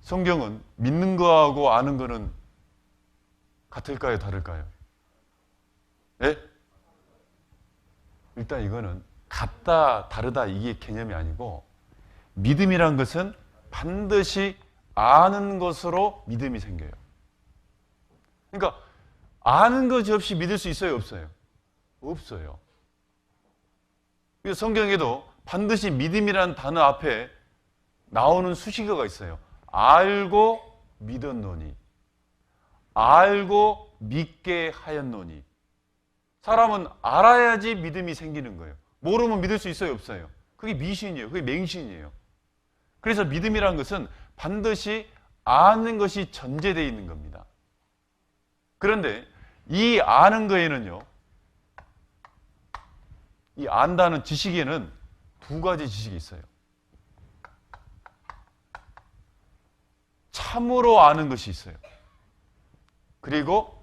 성경은 믿는 거하고 아는 거는 같을까요? 다를까요? 예? 일단 이거는 같다, 다르다 이게 개념이 아니고 믿음이란 것은 반드시 아는 것으로 믿음이 생겨요. 그러니까 아는 것이 없이 믿을 수 있어요? 없어요? 없어요. 그래서 성경에도 반드시 믿음이라는 단어 앞에 나오는 수식어가 있어요. 알고 믿었노니, 알고 믿게 하였노니. 사람은 알아야지 믿음이 생기는 거예요. 모르면 믿을 수 있어요? 없어요? 그게 미신이에요. 그게 맹신이에요. 그래서 믿음이라는 것은 반드시 아는 것이 전제되어 있는 겁니다. 그런데 이 아는 거에는요, 이 안다는 지식에는 두 가지 지식이 있어요. 참으로 아는 것이 있어요. 그리고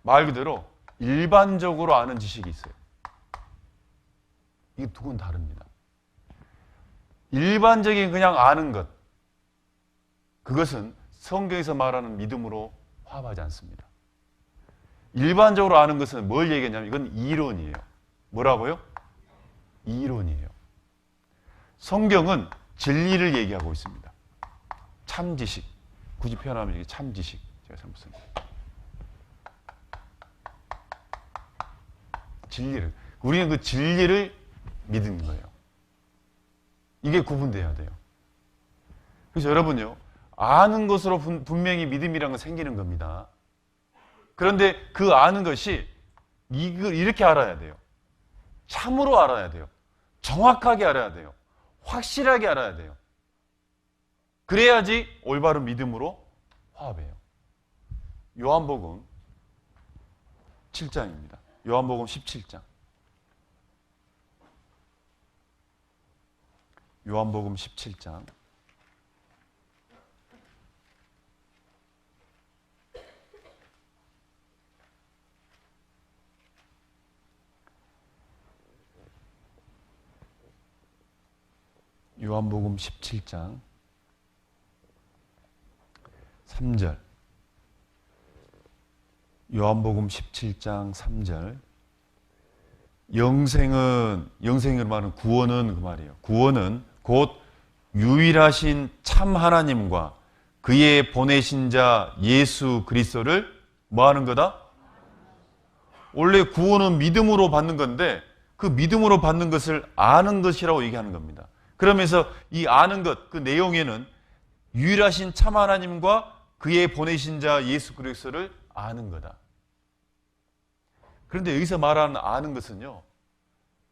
말 그대로 일반적으로 아는 지식이 있어요. 이 두 건 다릅니다. 일반적인 그냥 아는 것, 그것은 성경에서 말하는 믿음으로 화합하지 않습니다. 일반적으로 아는 것은 뭘 얘기하냐면 이건 이론이에요. 뭐라고요? 이론이에요. 성경은 진리를 얘기하고 있습니다. 참지식. 굳이 표현하면 이게 참지식. 제가 잘못 썼네요. 진리를. 우리는 그 진리를 믿는 거예요. 이게 구분돼야 돼요. 그래서 여러분요, 아는 것으로 분명히 믿음이라는 건 생기는 겁니다. 그런데 그 아는 것이 이렇게 알아야 돼요. 참으로 알아야 돼요. 정확하게 알아야 돼요. 확실하게 알아야 돼요. 그래야지 올바른 믿음으로 화합해요. 요한복음 7장입니다. 요한복음 17장. 요한복음 17장. 요한복음 17장 3절. 요한복음 17장 3절. 영생으로 말하는 구원은 그 말이에요. 구원은 곧 유일하신 참 하나님과 그의 보내신 자 예수 그리스도를 뭐 하는 거다? 원래 구원은 믿음으로 받는 건데 그 믿음으로 받는 것을 아는 것이라고 얘기하는 겁니다. 그러면서 이 아는 것, 그 내용에는 유일하신 참 하나님과 그의 보내신 자 예수 그리스도를 아는 거다. 그런데 여기서 말하는 아는 것은요,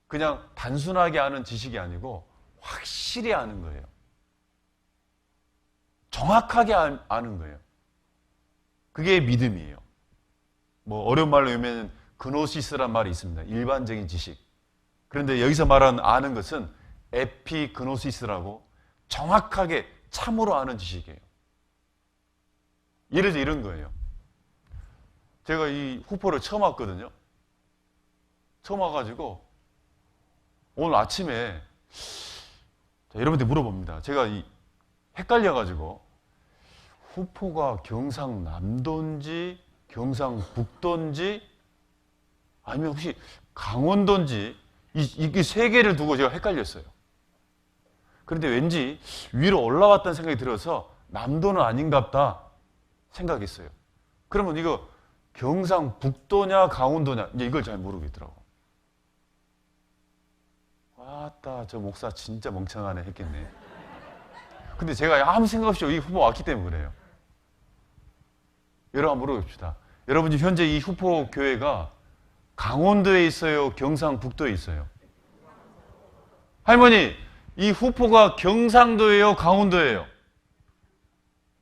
그냥 단순하게 아는 지식이 아니고 확실히 아는 거예요. 정확하게 아는 거예요. 그게 믿음이에요. 뭐 어려운 말로 하면 그노시스란 말이 있습니다. 일반적인 지식. 그런데 여기서 말하는 아는 것은 에피그노시스라고 정확하게 참으로 아는 지식이에요. 예를 들어 이런 거예요. 제가 이 후포를 처음 왔거든요. 처음 와가지고 오늘 아침에 여러분들 물어봅니다. 제가 헷갈려가지고 후포가 경상남도인지 경상북도인지 아니면 혹시 강원도인지 이 세 개를 두고 제가 헷갈렸어요. 그런데 왠지 위로 올라왔다는 생각이 들어서 남도는 아닌갑다 생각했어요. 그러면 이거 경상북도냐 강원도냐 이제 이걸 잘 모르겠더라고. 아따 저 목사 진짜 멍청하네 했겠네. 근데 제가 아무 생각 없이 이 후보 왔기 때문에 그래요. 여러분 물어봅시다. 여러분 지금 현재 이 후포 교회가 강원도에 있어요? 경상북도에 있어요? 할머니, 이 후포가 경상도예요? 강원도예요?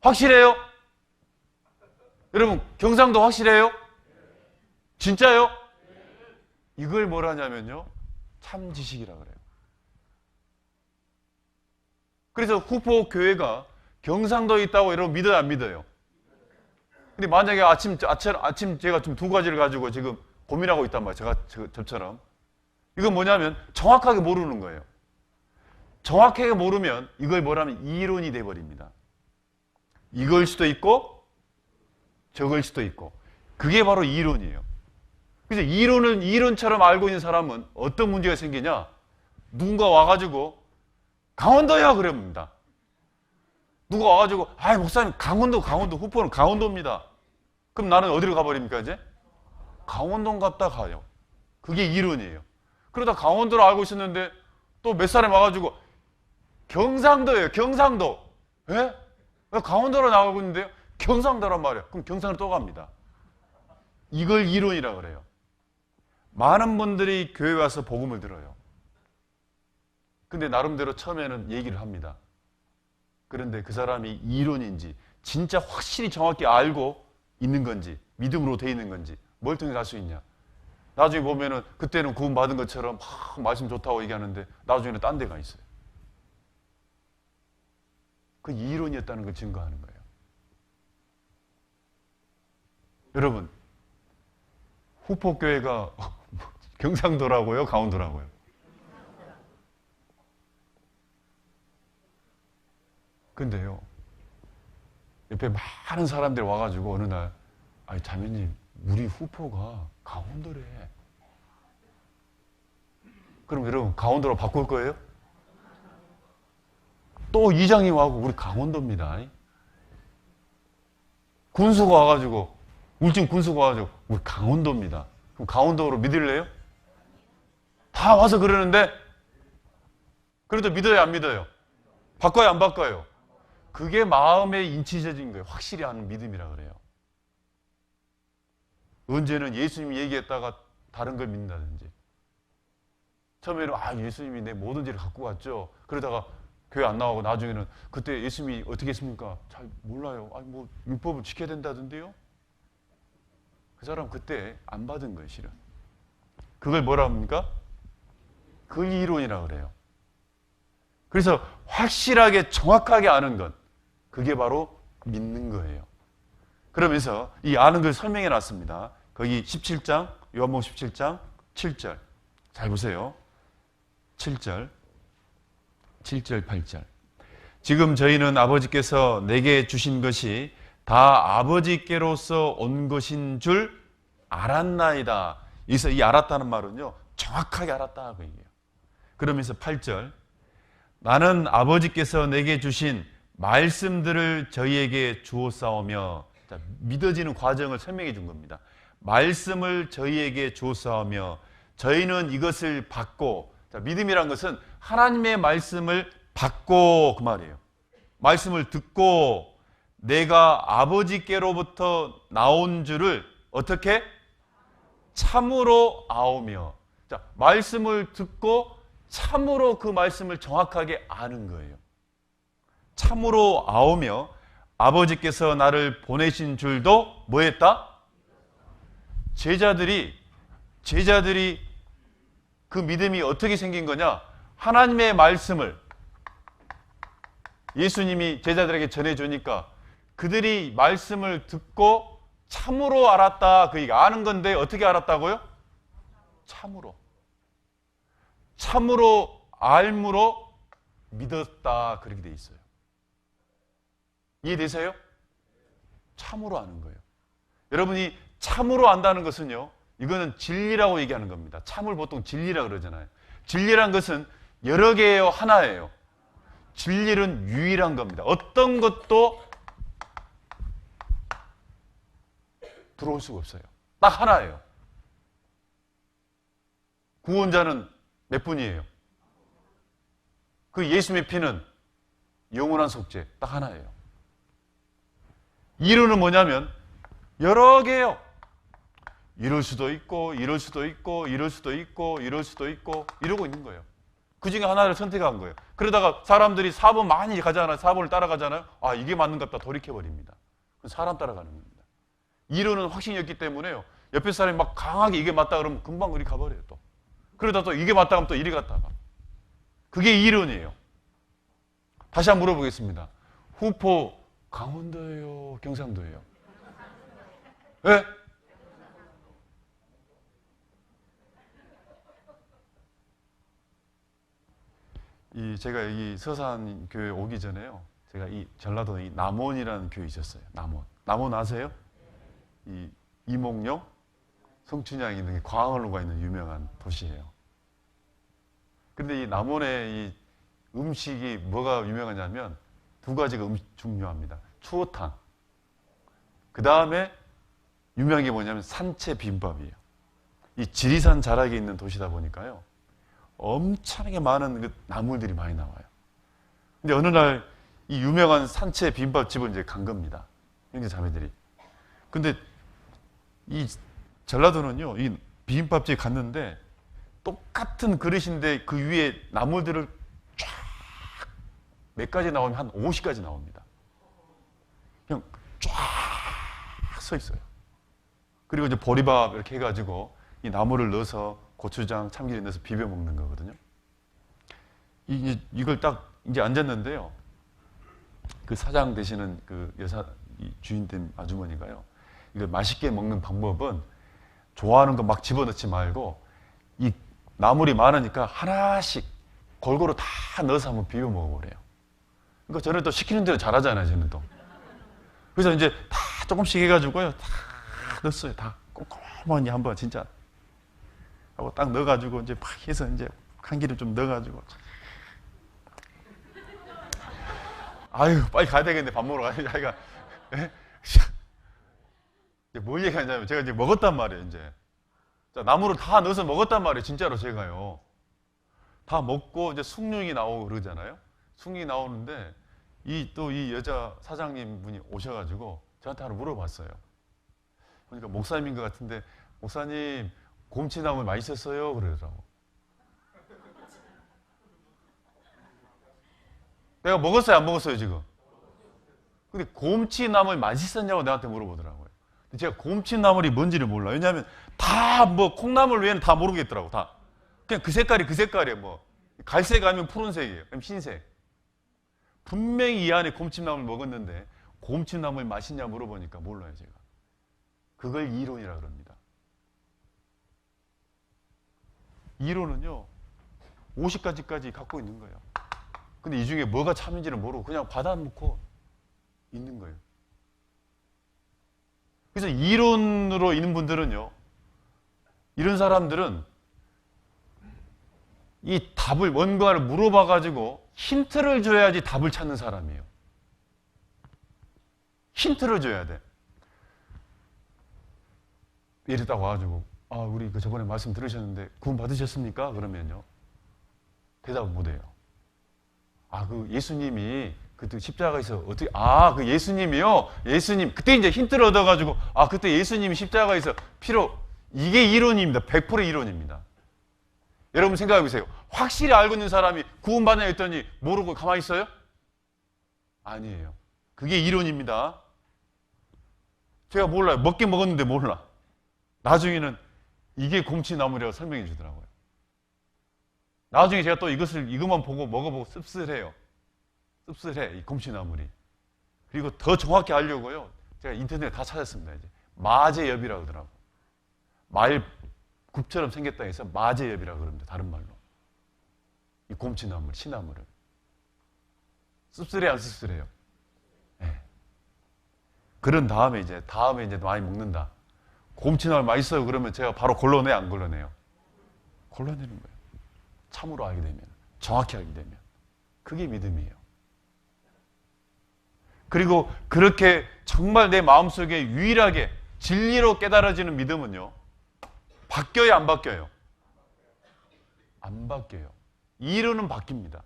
확실해요? 여러분, 경상도 확실해요? 진짜요? 이걸 뭐라 하냐면요, 참지식이라 그래요. 그래서 후포 교회가 경상도에 있다고 여러분 믿어요, 안 믿어요? 근데 만약에 아침 제가 좀 두 가지를 가지고 지금 고민하고 있단 말이에요. 저처럼. 이건 뭐냐면 정확하게 모르는 거예요. 정확하게 모르면 이걸 뭐라면 이론이 돼버립니다. 이걸 수도 있고 저걸 수도 있고. 그게 바로 이론이에요. 그래서 이론을 이론처럼 알고 있는 사람은 어떤 문제가 생기냐? 누군가 와가지고 강원도야 그럽니다. 누가 와가지고 목사님 강원도 후포는 강원도입니다. 그럼 나는 어디로 가버립니까 이제? 강원도 갔다 가요. 그게 이론이에요. 그러다 강원도를 알고 있었는데 또 몇 사람이 와가지고 경상도예요. 경상도. 예? 강원도로 나가고 있는데요. 경상도란 말이에요. 그럼 경상도로 또 갑니다. 이걸 이론이라 그래요. 많은 분들이 교회 와서 복음을 들어요. 근데 나름대로 처음에는 얘기를 합니다. 그런데 그 사람이 이론인지 진짜 확실히 정확히 알고 있는 건지 믿음으로 돼 있는 건지 뭘 통해서 알 수 있냐. 나중에 보면은 그때는 구원 받은 것처럼 막 말씀 좋다고 얘기하는데 나중에는 딴 데가 있어요. 그 이론이었다는 걸 증거하는 거예요. 여러분, 후포교회가 경상도라고요? 강원도라고요? 근데요, 옆에 많은 사람들이 와가지고 어느 날, 자매님, 우리 후포가 강원도래. 그럼 여러분, 강원도로 바꿀 거예요? 또 이장님 와고 우리 강원도입니다. 군수가 와가지고, 울진 군수가 와가지고, 우리 강원도입니다. 그럼 강원도로 믿을래요? 다 와서 그러는데, 그래도 믿어요, 안 믿어요? 바꿔요, 안 바꿔요? 그게 마음의 인치져진 거예요. 확실히 아는 믿음이라 그래요. 언제는 예수님이 얘기했다가 다른 걸 믿는다든지. 처음에는 예수님이 내 모든 죄를 갖고 갔죠. 그러다가 교회 안 나가고 나중에는 그때 예수님이 어떻게 했습니까? 잘 몰라요. 율법을 지켜야 된다던데요. 그 사람 그때 안 받은 거예요, 실은. 그걸 뭐라 합니까? 그 이론이라 그래요. 그래서 확실하게 정확하게 아는 것, 그게 바로 믿는 거예요. 그러면서 이 아는 걸 설명해 놨습니다. 거기 17장, 요한복음 17장 7절. 잘 보세요. 7절, 8절. 지금 저희는 아버지께서 내게 주신 것이 다 아버지께로서 온 것인 줄 알았나이다. 여기서 이 알았다는 말은요, 정확하게 알았다 그 얘기예요. 그러면서 8절, 나는 아버지께서 내게 주신 말씀들을 저희에게 주었사오며, 믿어지는 과정을 설명해 준 겁니다. 말씀을 저희에게 주었사오며 저희는 이것을 받고, 믿음이란 것은 하나님의 말씀을 받고 그 말이에요. 말씀을 듣고 내가 아버지께로부터 나온 줄을 어떻게? 참으로 아오며. 말씀을 듣고 참으로 그 말씀을 정확하게 아는 거예요. 참으로 아오며 아버지께서 나를 보내신 줄도 뭐 했다? 제자들이 그 믿음이 어떻게 생긴 거냐? 하나님의 말씀을 예수님이 제자들에게 전해주니까 그들이 말씀을 듣고 참으로 알았다. 그 얘기 아는 건데 어떻게 알았다고요? 참으로 알므로 믿었다. 그렇게 돼 있어요. 이해되세요? 참으로 아는 거예요. 여러분이 참으로 안다는 것은요, 이거는 진리라고 얘기하는 겁니다. 참을 보통 진리라 그러잖아요. 진리란 것은 여러 개예요, 하나예요. 진리는 유일한 겁니다. 어떤 것도 들어올 수가 없어요. 딱 하나예요. 구원자는 몇 분이에요? 그 예수님의 피는 영원한 속죄 딱 하나예요. 이론은 뭐냐면 여러 개예요. 이럴 수도 있고 이럴 수도 있고 이럴 수도 있고 이럴 수도 있고 이러고 있는 거예요. 그 중에 하나를 선택한 거예요. 그러다가 사람들이 4번 많이 가잖아요. 4번을 따라가잖아요. 이게 맞는가 보다 돌이켜버립니다. 사람 따라가는 겁니다. 이론은 확신이 없기 때문에요. 옆에 사람이 막 강하게 이게 맞다 그러면 금방 그리 가버려요. 또 그러다 또 이게 맞다 하면 또 이리 갔다가. 그게 이론이에요. 다시 한번 물어보겠습니다. 후포 강원도예요? 경상도예요? 네? 제가 여기 서산 교회 오기 전에요. 제가 이 전라도에 이 남원이라는 교회 있었어요. 남원 아세요? 이 이몽룡, 성춘향 있는 광화문로가 있는 유명한 도시예요. 근데 이 남원의 이 음식이 뭐가 유명하냐면 두 가지가 중요합니다. 추어탕. 그 다음에 유명한 게 뭐냐면 산채 비빔밥이에요. 이 지리산 자락에 있는 도시다 보니까요. 엄청나게 많은 그 나물들이 많이 나와요. 근데 어느 날 이 유명한 산채 비빔밥집을 이제 간 겁니다. 형제 자매들이. 근데 이 전라도는요, 이 비빔밥집 갔는데 똑같은 그릇인데 그 위에 나물들을 쫙 몇 가지 나오면 한 50가지 나옵니다. 그냥 쫙 서 있어요. 그리고 이제 보리밥 이렇게 해가지고 이 나물을 넣어서 고추장, 참기름 넣어서 비벼 먹는 거거든요. 이걸 딱 이제 앉았는데요. 그 사장 되시는 그 여사, 이 주인된 아주머니가요. 이걸 맛있게 먹는 방법은 좋아하는 거 막 집어넣지 말고 이 나물이 많으니까 하나씩 골고루 다 넣어서 한번 비벼 먹어보래요. 그러니까 저는 또 시키는 대로 잘하잖아요, 저는 또. 그래서 이제 다 조금씩 해가지고요. 다 넣었어요. 다 꼼꼼하게 한번 진짜. 하고 딱 넣어가지고 이제 막 해서 이제 참기름 좀 넣어가지고. 아유, 빨리 가야 되겠네. 밥 먹으러 가야지. 자기가. 뭘 얘기하냐면 제가 이제 먹었단 말이에요, 이제. 자, 나물을 다 넣어서 먹었단 말이에요, 진짜로 제가요. 다 먹고 이제 숭늉이 나오고 그러잖아요. 숭늉이 나오는데 이 여자 사장님 분이 오셔가지고 저한테 하나 물어봤어요. 그러니까 목사님인 것 같은데, 목사님, 곰치나물 맛있었어요? 그러더라고. 내가 먹었어요, 안 먹었어요, 지금? 근데 곰치나물 맛있었냐고 나한테 물어보더라고요. 근데 제가 곰치나물이 뭔지를 몰라요. 왜냐하면 다 뭐 콩나물 외에는 다 모르겠더라고, 다. 그냥 그 색깔이 그 색깔이에요, 뭐. 갈색 아니면 푸른색이에요. 그럼 흰색. 분명히 이 안에 곰치나물 먹었는데 곰치나물 맛있냐 물어보니까 몰라요, 제가. 그걸 이론이라 그럽니다. 이론은요, 50가지까지 갖고 있는 거예요. 근데 이 중에 뭐가 참인지를 모르고 그냥 받아놓고 있는 거예요. 그래서 이론으로 있는 분들은요, 이런 사람들은 이 답을, 뭔가를 물어봐가지고 힌트를 줘야지 답을 찾는 사람이에요. 힌트를 줘야 돼. 예를 딱 와가지고, 아, 우리 그 저번에 말씀 들으셨는데 구원 받으셨습니까? 그러면요, 대답을 못 해요. 아, 그 예수님이 그때 십자가에서 어떻게, 아, 그 예수님이요? 예수님, 그때 이제 힌트를 얻어가지고, 아, 그때 예수님이 십자가에서 피로, 이게 이론입니다. 100% 이론입니다. 여러분 생각해 보세요. 확실히 알고 있는 사람이 구원받냐 했더니 모르고 가만히 있어요? 아니에요. 그게 이론입니다. 제가 몰라요. 먹긴 먹었는데 몰라. 나중에는 이게 곰치나물이라고 설명해 주더라고요. 나중에 제가 또 이것만 보고 먹어보고 씁쓸해요. 씁쓸해, 이 곰치나물이. 그리고 더 정확히 알려고요, 제가 인터넷에 다 찾았습니다. 이제 마제엽이라고 하더라고. 말굽처럼 생겼다 해서 마제엽이라고 그럽니다. 다른 말로. 이 곰치나물, 시나물을. 씁쓸해, 안 씁쓸해요? 네. 그런 다음에 이제 많이 먹는다. 곰치나물 맛있어요. 그러면 제가 바로 걸러내, 안 걸러내요? 걸러내는 거예요. 참으로 알게 되면, 정확히 알게 되면. 그게 믿음이에요. 그리고 그렇게 정말 내 마음속에 유일하게 진리로 깨달아지는 믿음은요, 바뀌어요, 안 바뀌어요? 안 바뀌어요. 이론은 바뀝니다.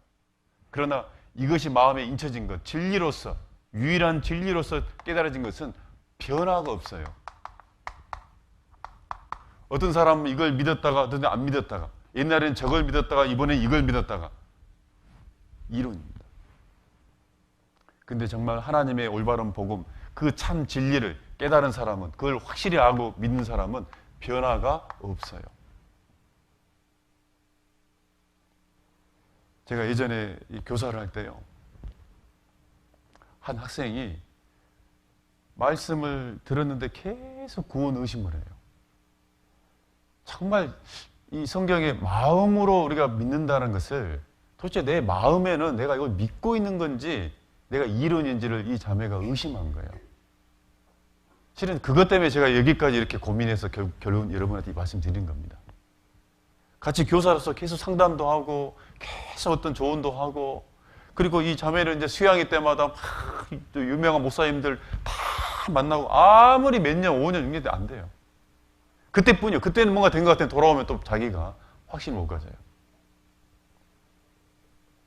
그러나 이것이 마음에 인쳐진 것, 진리로서, 유일한 진리로서 깨달아진 것은 변화가 없어요. 어떤 사람은 이걸 믿었다가 어떤 안 믿었다가, 옛날에는 저걸 믿었다가 이번엔 이걸 믿었다가, 이론입니다. 근데 정말 하나님의 올바른 복음, 그 참 진리를 깨달은 사람은, 그걸 확실히 알고 믿는 사람은 변화가 없어요. 제가 예전에 교사를 할 때요, 한 학생이 말씀을 들었는데 계속 구원 의심을 해요. 정말 이 성경에 마음으로 우리가 믿는다는 것을 도대체 내 마음에는 내가 이걸 믿고 있는 건지 내가 이론인지를 이 자매가 의심한 거예요. 실은 그것 때문에 제가 여기까지 이렇게 고민해서 결국 여러분한테 말씀드린 겁니다. 같이 교사로서 계속 상담도 하고 계속 어떤 조언도 하고, 그리고 이 자매를 이제 수양회 때마다 막 또 유명한 목사님들 다 만나고 아무리 몇 년, 5년, 6년 안 돼요. 그때뿐이요. 그때는 뭔가 된 것 같으면 돌아오면 또 자기가 확신을 못 가져요.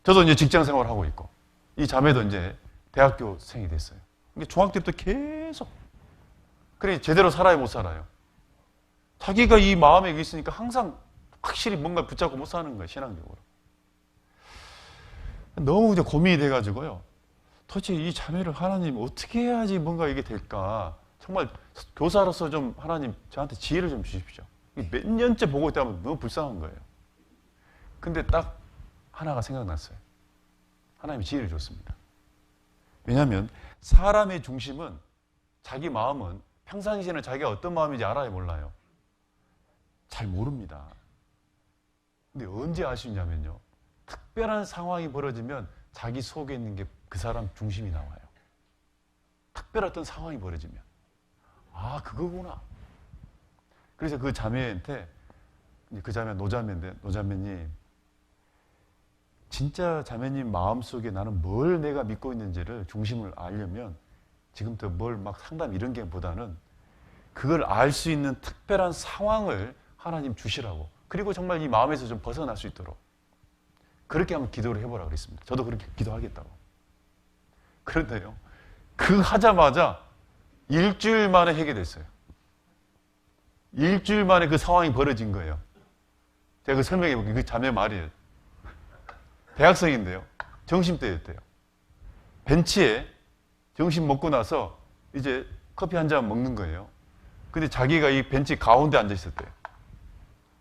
저도 이제 직장 생활을 하고 있고, 이 자매도 이제 대학교생이 됐어요. 중학교 때부터 계속. 그래, 제대로 살아야 못 살아요. 자기가 이 마음에 있으니까 항상 확실히 뭔가 붙잡고 못 사는 거예요, 신앙적으로. 너무 이제 고민이 돼가지고요. 도대체 이 자매를 하나님 어떻게 해야지 뭔가 이게 될까? 정말 교사로서 좀 하나님 저한테 지혜를 좀 주십시오. 몇 년째 보고 있다 보면 너무 불쌍한 거예요. 근데 딱 하나가 생각났어요. 하나님이 지혜를 줬습니다. 왜냐하면 사람의 중심은, 자기 마음은 평상시에는 자기가 어떤 마음인지 알아야 몰라요. 잘 모릅니다. 근데 언제 아시냐면요, 특별한 상황이 벌어지면 자기 속에 있는 게 그 사람 중심이 나와요. 특별한 어떤 상황이 벌어지면, 아, 그거구나. 그래서 그 자매한테, 그 자매 노자매인데, 노자매님, 진짜 자매님 마음속에 나는 뭘 내가 믿고 있는지를 중심을 알려면 지금부터 뭘 막 상담 이런 게 보다는 그걸 알 수 있는 특별한 상황을 하나님 주시라고, 그리고 정말 이 마음에서 좀 벗어날 수 있도록 그렇게 한번 기도를 해보라 그랬습니다. 저도 그렇게 기도하겠다고. 그런데요, 그 하자마자 일주일 만에 해결됐어요. 일주일 만에 그 상황이 벌어진 거예요. 제가 그 설명해 볼게요. 그 자매 말이에요. 대학생인데요, 점심때였대요. 벤치에 점심 먹고 나서 이제 커피 한 잔 먹는 거예요. 근데 자기가 이 벤치 가운데 앉아 있었대요.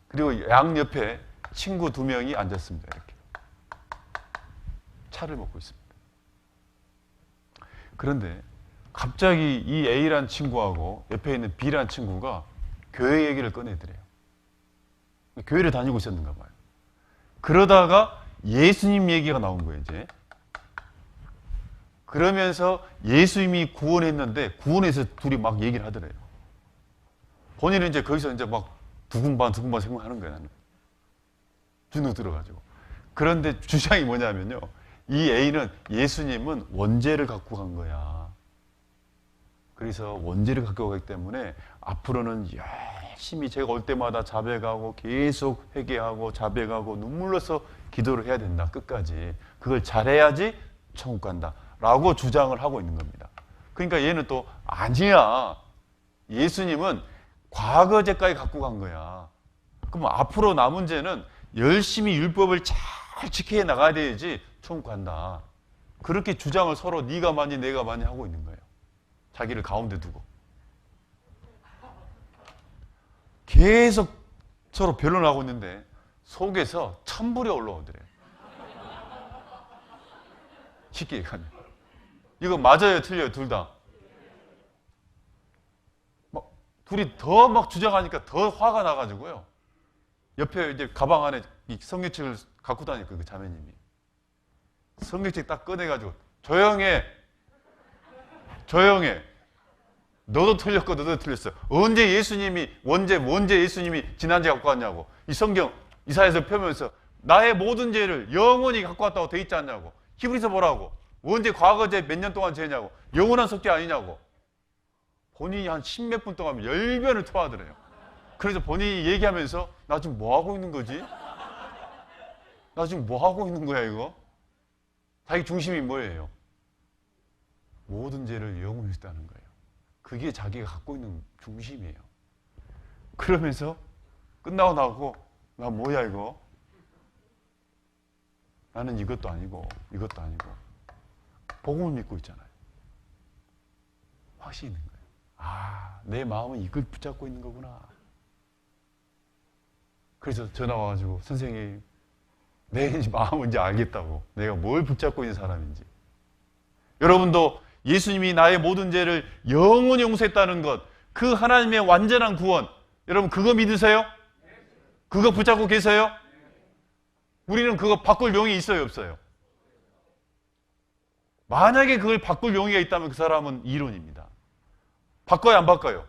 그리고 양 옆에 친구 2명이 앉았습니다. 이렇게 차를 먹고 있습니다. 그런데 갑자기 이 A라는 친구하고 옆에 있는 B라는 친구가 교회 얘기를 꺼내더래요. 교회를 다니고 있었는가 봐요. 그러다가 예수님 얘기가 나온 거예요, 이제. 그러면서 예수님이 구원했는데, 구원해서 둘이 막 얘기를 하더래요. 본인은 이제 거기서 이제 막 두근반 생각하는 거예요, 나는. 주눅 들어가지고. 그런데 주장이 뭐냐면요, 이 A는 예수님은 원죄를 갖고 간 거야. 그래서 원죄를 갖고 가기 때문에 앞으로는 열심히 제가 올 때마다 자백하고 계속 회개하고 자백하고 눈물로서 기도를 해야 된다, 끝까지. 그걸 잘해야지 천국 간다 라고 주장을 하고 있는 겁니다. 그러니까 얘는 또 아니야, 예수님은 과거죄까지 갖고 간 거야. 그럼 앞으로 남은 죄는 열심히 율법을 잘 지켜 나가야 돼야지 천국 간다. 그렇게 주장을 서로 네가 많이 내가 많이 하고 있는 거예요. 자기를 가운데 두고 계속 서로 변론하고 있는데 속에서 천불이 올라오더래요. 쉽게 얘기하면 이거 맞아요, 틀려요, 둘 다? 막 둘이 더 막 주장하니까 더 화가 나가지고요, 옆에 이제 가방 안에 이 성경책을 갖고 다니고, 그 자매님이 성경책 딱 꺼내가지고 조용해, 너도 틀렸고 너도 틀렸어. 언제 예수님이 원죄 예수님이 지난죄 갖고 왔냐고. 이 성경 이사야서 펴면서 나의 모든 죄를 영원히 갖고 왔다고 돼 있지 않냐고. 히브리서 보라고. 언제 과거죄 몇 년 동안 죄냐고. 영원한 속죄 아니냐고. 본인이 한 10몇 분 동안 열변을 토하더래요. 그래서 본인이 얘기하면서 나 지금 뭐 하고 있는 거지? 나 지금 뭐 하고 있는 거야 이거? 자기 중심이 뭐예요? 모든 죄를 영원히 했다는 거예요. 그게 자기가 갖고 있는 중심이에요. 그러면서 끝나고 나고 나 뭐야 이거? 나는 이것도 아니고 이것도 아니고 복음을 믿고 있잖아요. 확신이 있는 거예요. 아, 내 마음은 이걸 붙잡고 있는 거구나. 그래서 전화 와가지고 선생님, 내 마음은 이제 알겠다고. 내가 뭘 붙잡고 있는 사람인지. 여러분도 예수님이 나의 모든 죄를 영원히 용서했다는 것, 그 하나님의 완전한 구원, 여러분 그거 믿으세요? 그거 붙잡고 계세요? 우리는 그거 바꿀 용이 있어요, 없어요? 만약에 그걸 바꿀 용의가 있다면 그 사람은 이론입니다. 바꿔요, 안 바꿔요?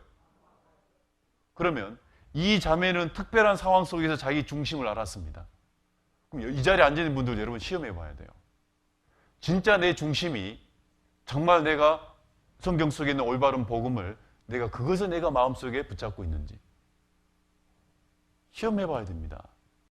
그러면 이 자매는 특별한 상황 속에서 자기 중심을 알았습니다. 그럼 이 자리에 앉아 있는 분들 여러분 시험해 봐야 돼요. 진짜 내 중심이 정말 내가 성경 속에 있는 올바른 복음을 내가 그것을 내가 마음속에 붙잡고 있는지 시험해 봐야 됩니다.